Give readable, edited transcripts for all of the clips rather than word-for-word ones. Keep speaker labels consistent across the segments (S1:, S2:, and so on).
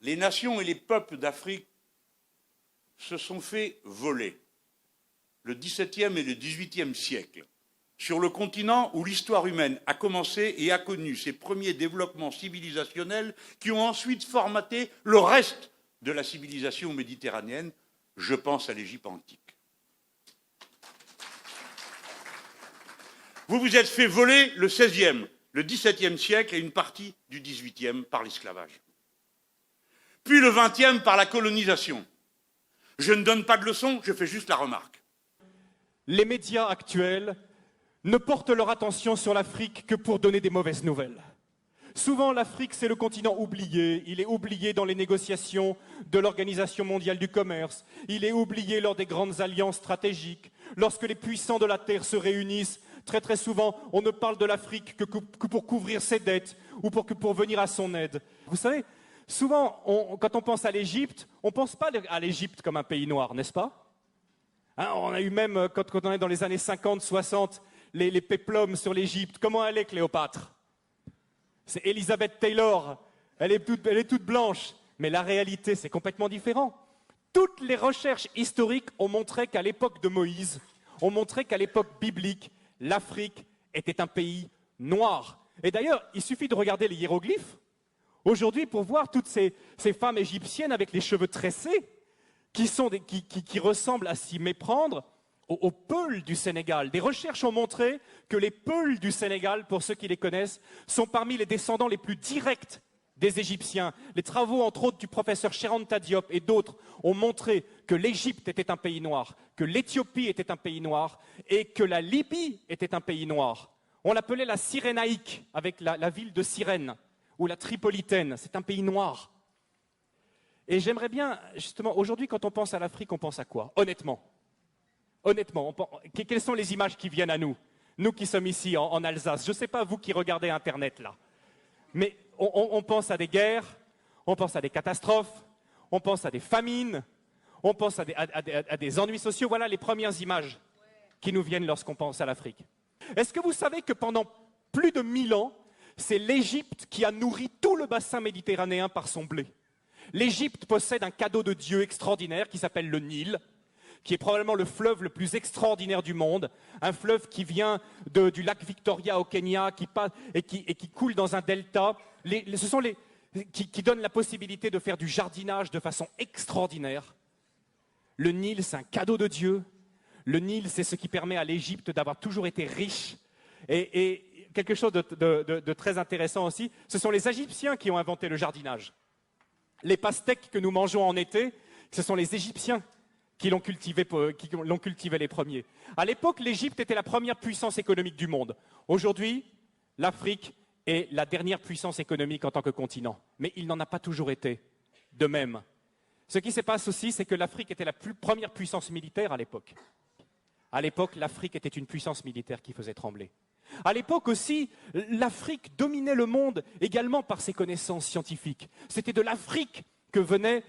S1: les nations et les peuples d'Afrique se sont fait voler le XVIIe et le XVIIIe siècle, sur le continent où l'histoire humaine a commencé et a connu ses premiers développements civilisationnels qui ont ensuite formaté le reste de la civilisation méditerranéenne. Je pense à l'Égypte antique. Vous vous êtes fait voler le XVIe, le XVIIe siècle et une partie du XVIIIe par l'esclavage. Puis le XXe par la colonisation. Je ne donne pas de leçons, je fais juste la remarque.
S2: Les médias actuels ne portent leur attention sur l'Afrique que pour donner des mauvaises nouvelles. Souvent, l'Afrique, c'est le continent oublié. Il est oublié dans les négociations de l'Organisation mondiale du commerce. Il est oublié lors des grandes alliances stratégiques. Lorsque les puissants de la Terre se réunissent, très souvent, on ne parle de l'Afrique que pour couvrir ses dettes ou pour venir à son aide. Vous savez, souvent, quand on pense à l'Égypte, on ne pense pas à l'Égypte comme un pays noir, n'est-ce pas? Hein, on a eu même, quand on est dans les années 50, 60, les péplums sur l'Égypte. Comment elle est, Cléopâtre? C'est Elizabeth Taylor, elle est toute blanche. Mais la réalité, c'est complètement différent. Toutes les recherches historiques ont montré qu'à l'époque de Moïse, ont montré qu'à l'époque biblique, l'Afrique était un pays noir. Et d'ailleurs, il suffit de regarder les hiéroglyphes aujourd'hui pour voir toutes ces femmes égyptiennes avec les cheveux tressés qui ressemblent à s'y méprendre aux Peuls du Sénégal. Des recherches ont montré que les Peuls du Sénégal, pour ceux qui les connaissent, sont parmi les descendants les plus directs des Égyptiens. Les travaux, entre autres, du professeur Cheranta Diop et d'autres ont montré que l'Égypte était un pays noir, que l'Éthiopie était un pays noir et que la Libye était un pays noir. On l'appelait la Cyrénaïque, avec la ville de Cyrène, ou la Tripolitaine. C'est un pays noir. Et j'aimerais bien, justement, aujourd'hui, quand on pense à l'Afrique, on pense à quoi? Honnêtement, quelles sont les images qui viennent à nous? Nous qui sommes ici en Alsace. Je ne sais pas vous qui regardez Internet là. Mais on pense à des guerres, on pense à des catastrophes, on pense à des famines, on pense à des ennuis sociaux. Voilà les premières images qui nous viennent lorsqu'on pense à l'Afrique. Est-ce que vous savez que pendant plus de 1000 ans, c'est l'Égypte qui a nourri tout le bassin méditerranéen par son blé? L'Égypte possède un cadeau de Dieu extraordinaire qui s'appelle le Nil, qui est probablement le fleuve le plus extraordinaire du monde, un fleuve qui vient du lac Victoria au Kenya et qui coule dans un delta. Ce sont qui donnent la possibilité de faire du jardinage de façon extraordinaire. Le Nil, c'est un cadeau de Dieu. Le Nil, c'est ce qui permet à l'Égypte d'avoir toujours été riche. Et quelque chose de très intéressant aussi, ce sont les Égyptiens qui ont inventé le jardinage. Les pastèques que nous mangeons en été, ce sont les Égyptiens qui l'ont cultivé les premiers. À l'époque, l'Égypte était la première puissance économique du monde. Aujourd'hui, l'Afrique est la dernière puissance économique en tant que continent. Mais il n'en a pas toujours été de même. Ce qui se passe aussi, c'est que l'Afrique était la première puissance militaire à l'époque. À l'époque, l'Afrique était une puissance militaire qui faisait trembler. À l'époque aussi, l'Afrique dominait le monde également par ses connaissances scientifiques. C'était de l'Afrique que venait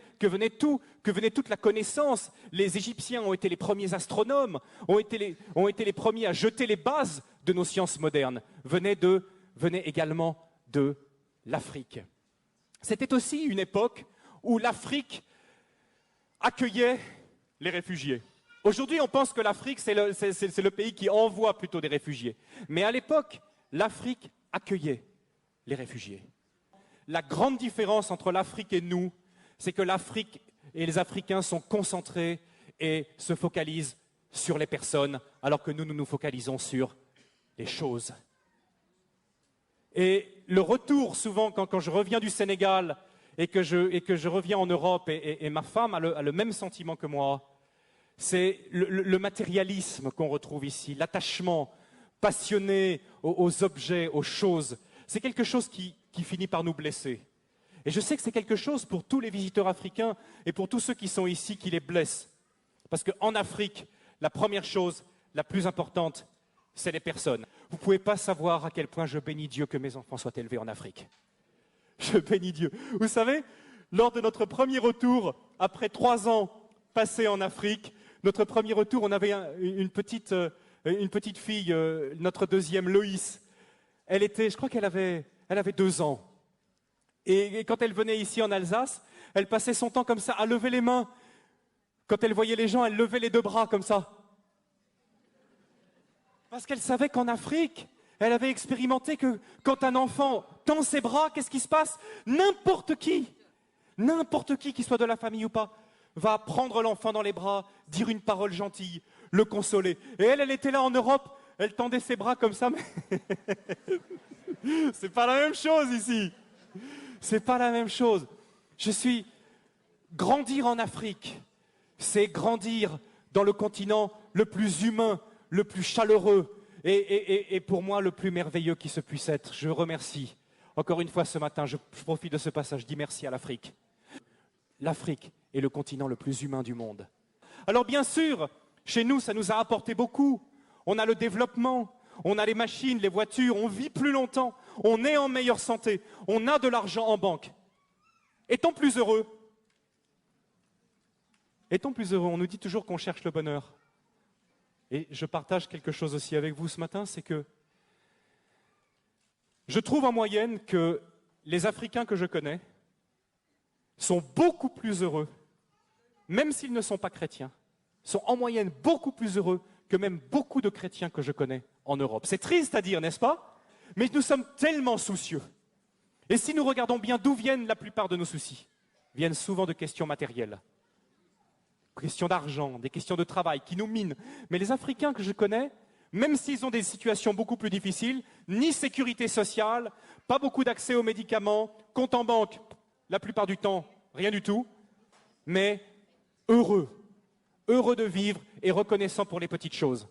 S2: toute la connaissance. Les Égyptiens ont été les premiers astronomes, ont été les premiers à jeter les bases de nos sciences modernes, venaient également de l'Afrique. C'était aussi une époque où l'Afrique accueillait les réfugiés. Aujourd'hui, on pense que l'Afrique, c'est le pays qui envoie plutôt des réfugiés. Mais à l'époque, l'Afrique accueillait les réfugiés. La grande différence entre l'Afrique et nous, c'est que l'Afrique et les Africains sont concentrés et se focalisent sur les personnes, alors que nous nous focalisons sur les choses. Et le retour, souvent, quand je reviens du Sénégal et que je reviens en Europe, et ma femme a le même sentiment que moi, c'est le matérialisme qu'on retrouve ici, l'attachement passionné aux objets, aux choses. C'est quelque chose qui finit par nous blesser. Et je sais que c'est quelque chose pour tous les visiteurs africains et pour tous ceux qui sont ici qui les blessent. Parce qu'en Afrique, la première chose, la plus importante, c'est les personnes. Vous ne pouvez pas savoir à quel point je bénis Dieu que mes enfants soient élevés en Afrique. Je bénis Dieu. Vous savez, lors de notre premier retour, après 3 ans passés en Afrique, notre premier retour, on avait une petite fille, notre deuxième, Loïs. Je crois qu'elle avait 2 ans. Et quand elle venait ici en Alsace, elle passait son temps comme ça, à lever les mains. Quand elle voyait les gens, elle levait les deux bras comme ça. Parce qu'elle savait qu'en Afrique, elle avait expérimenté que quand un enfant tend ses bras, qu'est-ce qui se passe? N'importe qui soit de la famille ou pas, va prendre l'enfant dans les bras, dire une parole gentille, le consoler. Et elle était là en Europe, elle tendait ses bras comme ça, mais c'est pas la même chose ici. C'est pas la même chose. Grandir en Afrique, c'est grandir dans le continent le plus humain, le plus chaleureux et pour moi le plus merveilleux qui se puisse être. Je remercie. Encore une fois ce matin, je profite de ce passage, je dis merci à l'Afrique. L'Afrique est le continent le plus humain du monde. Alors bien sûr, chez nous, ça nous a apporté beaucoup. On a le développement, on a les machines, les voitures, on vit plus longtemps, on est en meilleure santé, on a de l'argent en banque. Est-on plus heureux? Est-on plus heureux? On nous dit toujours qu'on cherche le bonheur. Et je partage quelque chose aussi avec vous ce matin, c'est que je trouve en moyenne que les Africains que je connais sont beaucoup plus heureux, même s'ils ne sont pas chrétiens, sont en moyenne beaucoup plus heureux que même beaucoup de chrétiens que je connais en Europe. C'est triste à dire, n'est-ce pas? Mais nous sommes tellement soucieux. Et si nous regardons bien d'où viennent la plupart de nos soucis, viennent souvent de questions matérielles. Questions d'argent, des questions de travail qui nous minent. Mais les Africains que je connais, même s'ils ont des situations beaucoup plus difficiles, ni sécurité sociale, pas beaucoup d'accès aux médicaments, compte en banque, la plupart du temps, rien du tout, mais heureux de vivre et reconnaissant pour les petites choses.